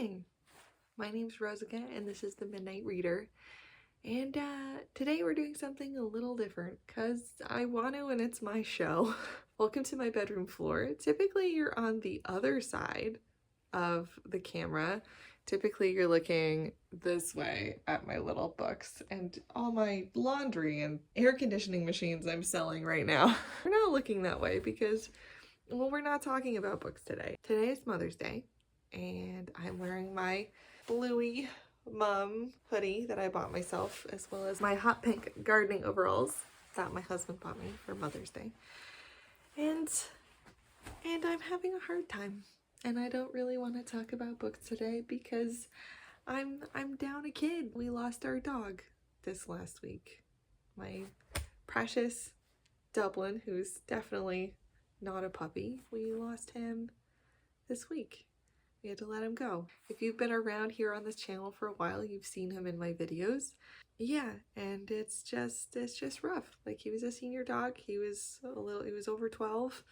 Hi, my name's Rosica and this is the Midnight Reader. And today we're doing something a little different because I want to and it's my show. Welcome to my bedroom floor. Typically you're on the other side of the camera. Typically you're looking this way at my little books and all my laundry and air conditioning machines I'm selling right now. We're not looking that way because, well, we're not talking about books today. Today is Mother's Day and I'm wearing my bluey mom hoodie that I bought myself, as well as my hot pink gardening overalls that my husband bought me for Mother's Day. And I'm having a hard time. And I don't really want to talk about books today because I'm down a kid. We lost our dog this last week. My precious Dublin, who's definitely not a puppy. We lost him this week. We had to let him go. If you've been around here on this channel for a while, you've seen him in my videos. Yeah, and it's just rough. Like, he was a senior dog. He was over 12,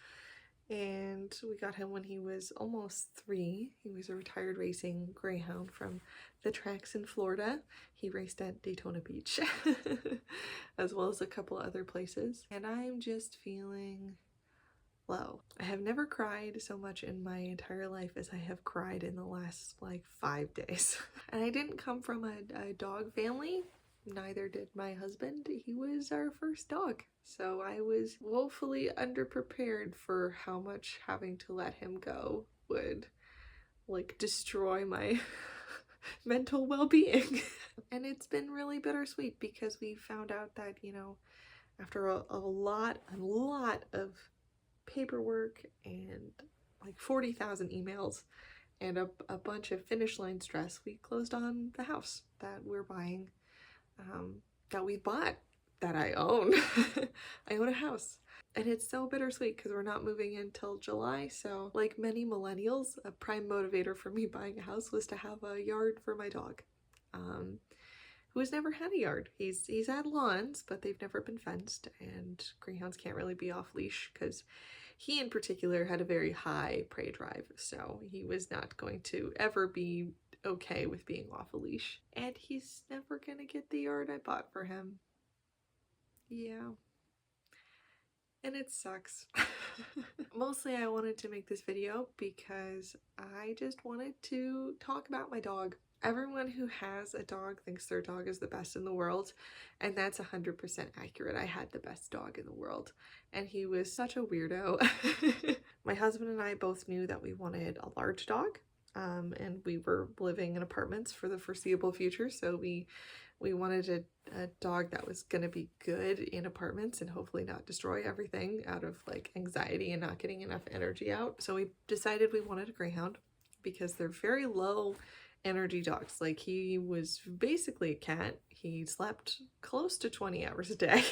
and we got him when he was almost 3. He was a retired racing greyhound from the tracks in Florida. He raced at Daytona Beach, as well as a couple other places. And I'm just feeling low. I have never cried so much in my entire life as I have cried in the last like 5 days. And I didn't come from a dog family. Neither did my husband. He was our first dog. So I was woefully underprepared for how much having to let him go would like destroy my mental well-being. And it's been really bittersweet because we found out that, you know, after a lot of paperwork and like 40,000 emails and a bunch of finish line stress, we closed on the house that we're buying, that we bought, that I own. I own a house. And it's so bittersweet because we're not moving in till July. So like many millennials, a prime motivator for me buying a house was to have a yard for my dog, who has never had a yard. He's had lawns, but they've never been fenced, and greyhounds can't really be off leash because he in particular had a very high prey drive, so he was not going to ever be okay with being off a leash. And he's never gonna get the yard I bought for him. Yeah. And it sucks. Mostly I wanted to make this video because I just wanted to talk about my dog. Everyone who has a dog thinks their dog is the best in the world, and that's 100% accurate. I had the best dog in the world, and he was such a weirdo. My husband and I both knew that we wanted a large dog, and we were living in apartments for the foreseeable future, so we wanted a dog that was gonna be good in apartments and hopefully not destroy everything out of like anxiety and not getting enough energy out. So we decided we wanted a greyhound because they're very low energy dogs. Like, he was basically a cat. He slept close to 20 hours a day.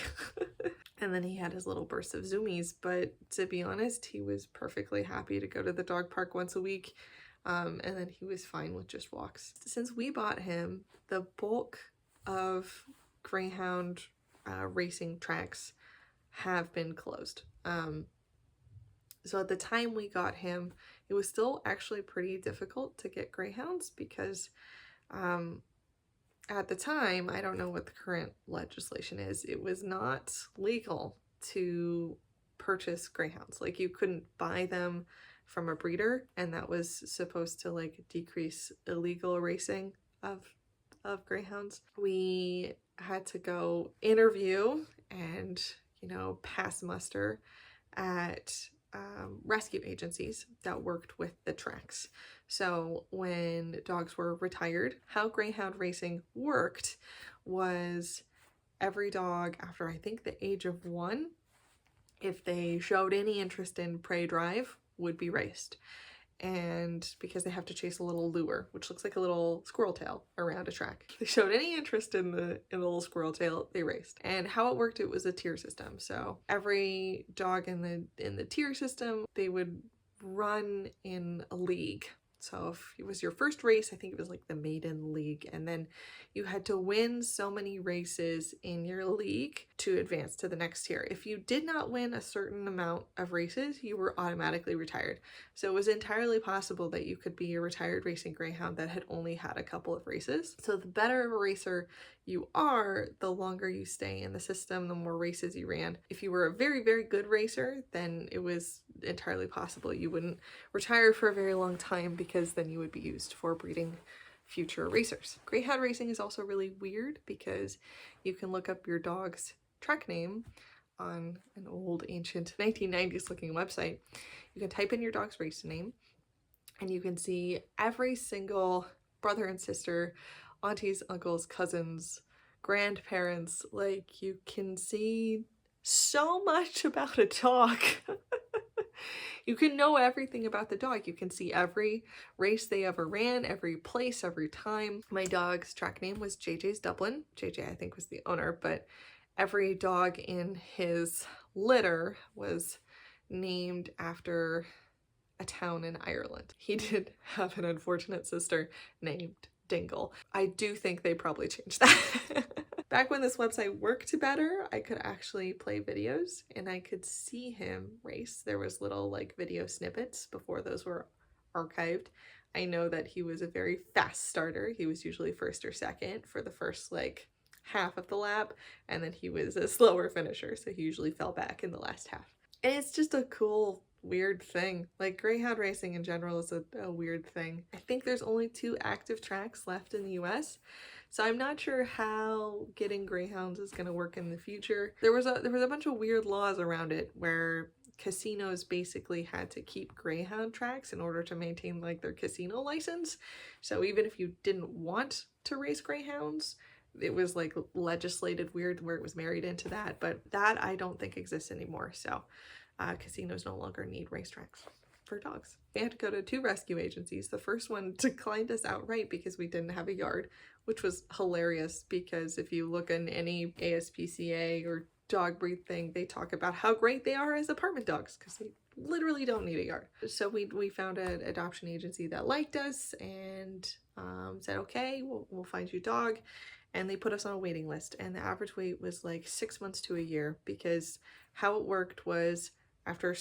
And then he had his little bursts of zoomies, but to be honest, he was perfectly happy to go to the dog park once a week. And then he was fine with just walks. Since we bought him, the bulk of greyhound racing tracks have been closed. So at the time we got him, it was still actually pretty difficult to get greyhounds because at the time, I don't know what the current legislation is, it was not legal to purchase greyhounds. Like, you couldn't buy them from a breeder, and that was supposed to like decrease illegal racing of greyhounds. We had to go interview and, you know, pass muster at rescue agencies that worked with the tracks. So when dogs were retired, how greyhound racing worked was every dog after I think the age of 1, if they showed any interest in prey drive, would be raced. And because they have to chase a little lure, which looks like a little squirrel tail around a track. If they showed any interest in the little squirrel tail, they raced. And how it worked, it was a tier system. So every dog in the tier system, they would run in a league. So if it was your first race, I think it was like the maiden league, and then you had to win so many races in your league to advance to the next tier. If you did not win a certain amount of races, you were automatically retired. So it was entirely possible that you could be a retired racing greyhound that had only had a couple of races. So the better of a racer you are, the longer you stay in the system, the more races you ran. If you were a very, very good racer, then it was entirely possible you wouldn't retire for a very long time, because then you would be used for breeding future racers. Greyhound racing is also really weird because you can look up your dog's track name on an old ancient 1990s looking website. You can type in your dog's race name and you can see every single brother and sister, aunties, uncles, cousins, grandparents. Like, you can see so much about a dog. You can know everything about the dog. You can see every race they ever ran, every place, every time. My dog's track name was JJ's Dublin. JJ, I think, was the owner, but every dog in his litter was named after a town in Ireland. He did have an unfortunate sister named Dingle. I do think they probably changed that. Back when this website worked better, I could actually play videos and I could see him race. There was little like video snippets before those were archived. I know that he was a very fast starter. He was usually first or second for the first like half of the lap, and then he was a slower finisher, so he usually fell back in the last half. And it's just a cool, weird thing. Like, greyhound racing in general is a weird thing. I think there's only 2 active tracks left in the US, so I'm not sure how getting greyhounds is going to work in the future. There was a bunch of weird laws around it where casinos basically had to keep greyhound tracks in order to maintain like their casino license. So even if you didn't want to race greyhounds, it was like legislated weird where it was married into that, but that I don't think exists anymore. So casinos no longer need racetracks for dogs. We had to go to 2 rescue agencies. The first one declined us outright because we didn't have a yard, which was hilarious, because if you look in any ASPCA or dog breed thing, they talk about how great they are as apartment dogs because they literally don't need a yard. So we found an adoption agency that liked us and said, okay, we'll find you a dog. And they put us on a waiting list, and the average wait was like 6 months to a year, because how it worked was after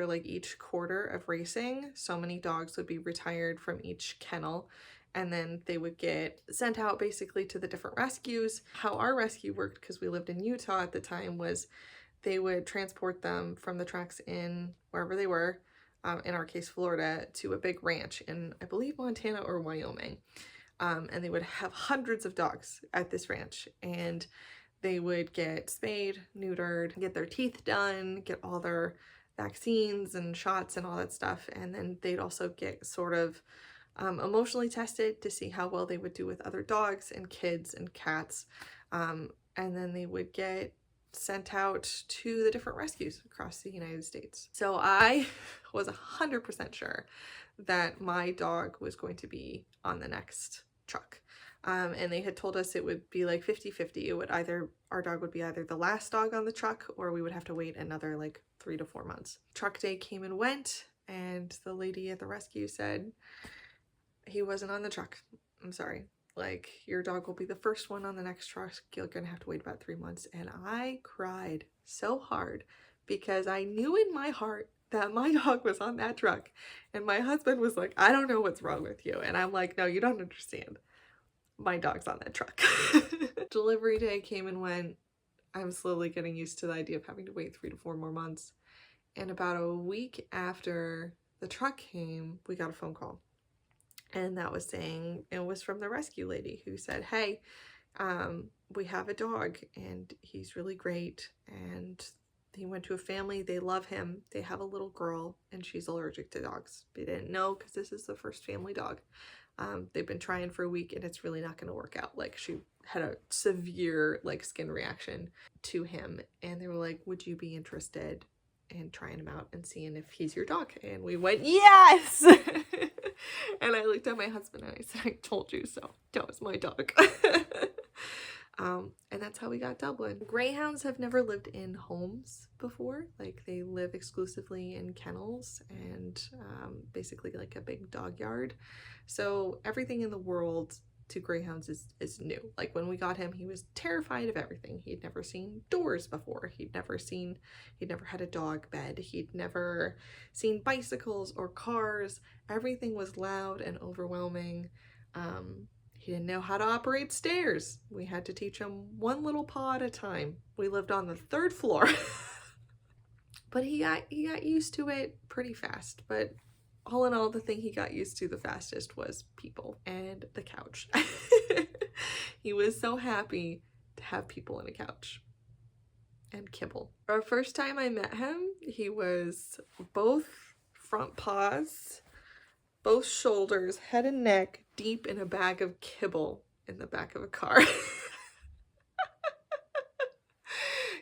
like each quarter of racing, so many dogs would be retired from each kennel, and then they would get sent out basically to the different rescues. How our rescue worked, because we lived in Utah at the time, was they would transport them from the tracks in wherever they were, in our case Florida, to a big ranch in, I believe, Montana or Wyoming. And they would have hundreds of dogs at this ranch, and they would get spayed, neutered, get their teeth done, get all their vaccines and shots and all that stuff. And then they'd also get sort of emotionally tested to see how well they would do with other dogs and kids and cats. And then they would get sent out to the different rescues across the United States. So I was 100% sure that my dog was going to be on the next truck. And they had told us it would be like 50-50. It would our dog would be either the last dog on the truck, or we would have to wait another like 3 to 4 months. Truck day came and went, and the lady at the rescue said, he wasn't on the truck. I'm sorry. Like, your dog will be the first one on the next truck. You're gonna have to wait about 3 months. And I cried so hard because I knew in my heart that my dog was on that truck. And my husband was like, I don't know what's wrong with you. And I'm like, no, you don't understand. My dog's on that truck. Delivery day came and went. I'm slowly getting used to the idea of having to wait 3 to 4 more months. And about a week after the truck came, we got a phone call. And that was saying, it was from the rescue lady who said, hey, we have a dog and he's really great. And he went to a family, they love him. They have a little girl and she's allergic to dogs. They didn't know because this is the first family dog. They've been trying for a week and it's really not going to work out. Like, she had a severe like skin reaction to him, and they were like, would you be interested in trying him out and seeing if he's your dog? And we went, yes. And I looked at my husband and I said, I told you so. That was my dog. And that's how we got Dublin. Greyhounds have never lived in homes before. Like, they live exclusively in kennels and basically like a big dog yard. So everything in the world to greyhounds is new. Like, when we got him, he was terrified of everything. He'd never seen doors before. He'd never had a dog bed. He'd never seen bicycles or cars. Everything was loud and overwhelming. He didn't know how to operate stairs. We had to teach him one little paw at a time. We lived on the 3rd floor. But he got used to it pretty fast. But all in all, the thing he got used to the fastest was people and the couch. He was so happy to have people on a couch and kibble. Our first time I met him, he was both front paws, both shoulders, head and neck, deep in a bag of kibble in the back of a car.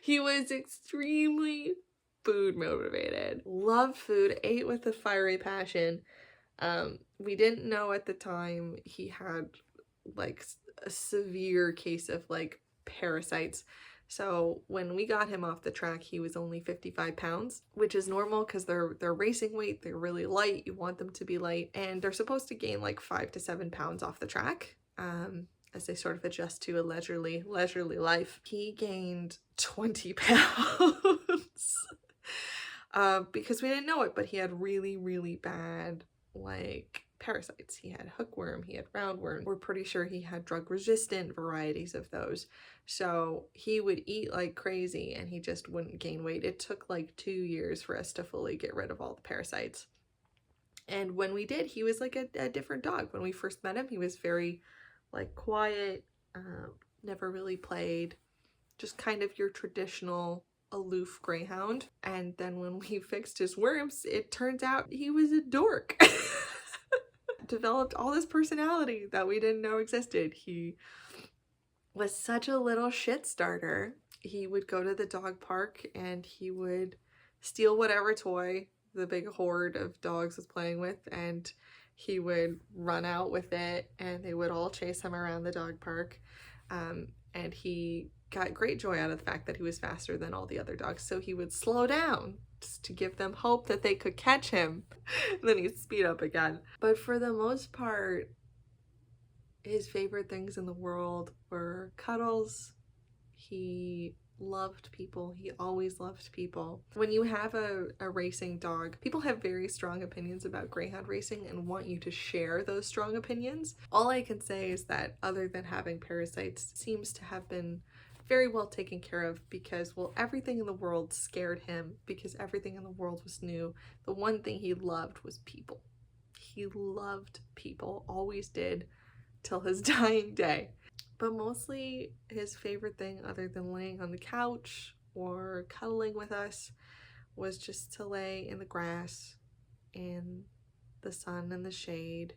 He was extremely food motivated, loved food, ate with a fiery passion. We didn't know at the time he had like a severe case of like parasites. So when we got him off the track, he was only 55 pounds, which is normal because they're racing weight. They're really light. You want them to be light, and they're supposed to gain like 5 to 7 pounds off the track as they sort of adjust to a leisurely life. He gained 20 pounds because we didn't know it, but he had really, really bad like parasites. He had hookworm, he had roundworm. We're pretty sure he had drug resistant varieties of those. So he would eat like crazy and he just wouldn't gain weight. It took like 2 years for us to fully get rid of all the parasites. And when we did, he was like a different dog. When we first met him, he was very like quiet, never really played, just kind of your traditional aloof greyhound. And then when we fixed his worms, it turns out he was a dork. Developed all this personality that we didn't know existed. He was such a little shit starter. He would go to the dog park and he would steal whatever toy the big horde of dogs was playing with, and he would run out with it and they would all chase him around the dog park. And he got great joy out of the fact that he was faster than all the other dogs, so he would slow down just to give them hope that they could catch him. And then he'd speed up again. But for the most part, his favorite things in the world were cuddles. He loved people. He always loved people. When you have a racing dog, people have very strong opinions about greyhound racing and want you to share those strong opinions. All I can say is that other than having parasites, seems to have been very well taken care of because, well, everything in the world scared him because everything in the world was new. The one thing he loved was people. He loved people, always did, till his dying day. But mostly his favorite thing, other than laying on the couch or cuddling with us, was just to lay in the grass, in the sun and the shade,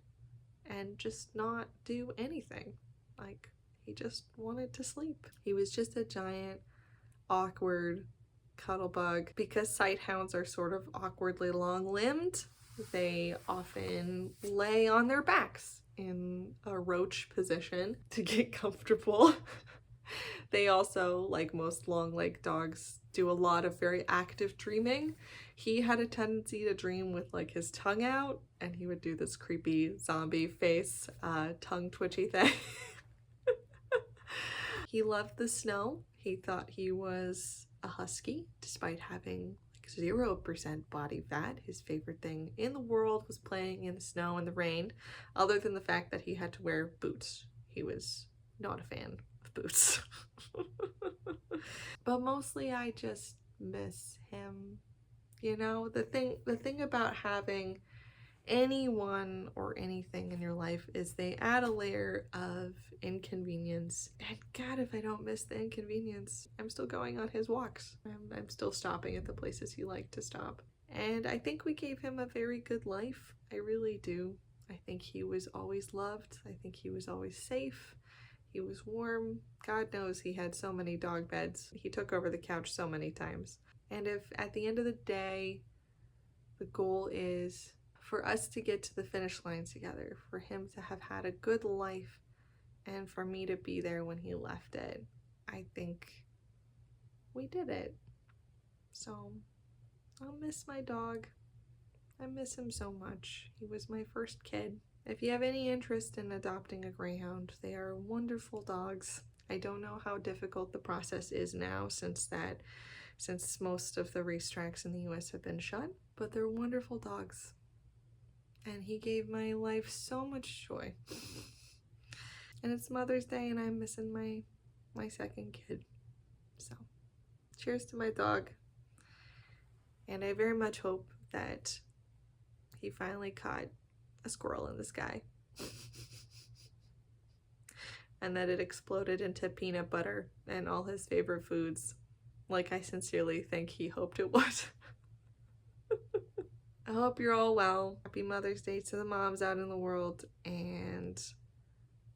and just not do anything. Like, he just wanted to sleep. He was just a giant, awkward cuddle bug. Because sighthounds are sort of awkwardly long-limbed, they often lay on their backs in a roach position to get comfortable. They also, like most long-legged dogs, do a lot of very active dreaming. He had a tendency to dream with like his tongue out, and he would do this creepy zombie face, tongue twitchy thing. He loved the snow. He thought he was a husky, despite having 0% body fat. His favorite thing in the world was playing in the snow and the rain, other than the fact that he had to wear boots. He was not a fan of boots. But mostly I just miss him. You know, the thing about having anyone or anything in your life is they add a layer of inconvenience. And God, if I don't miss the inconvenience, I'm still going on his walks. I'm still stopping at the places he liked to stop. And I think we gave him a very good life. I really do. I think he was always loved. I think he was always safe. He was warm. God knows he had so many dog beds. He took over the couch so many times. And if at the end of the day, the goal is for us to get to the finish line together, for him to have had a good life and for me to be there when he left it. I think we did it. So I'll miss my dog. I miss him so much. He was my first kid. If you have any interest in adopting a greyhound, they are wonderful dogs. I don't know how difficult the process is now since most of the racetracks in the US have been shut, but they're wonderful dogs. And he gave my life so much joy. And it's Mother's Day and I'm missing my second kid. So, cheers to my dog. And I very much hope that he finally caught a squirrel in the sky. And that it exploded into peanut butter and all his favorite foods, like I sincerely think he hoped it would. I hope you're all well. Happy Mother's Day to the moms out in the world and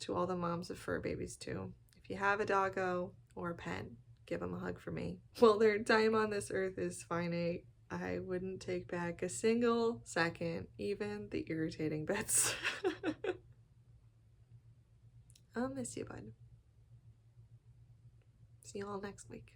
to all the moms of fur babies too. If you have a doggo or a pet, give them a hug for me. While their time on this earth is finite, I wouldn't take back a single second, even the irritating bits. I'll miss you, bud. See you all next week.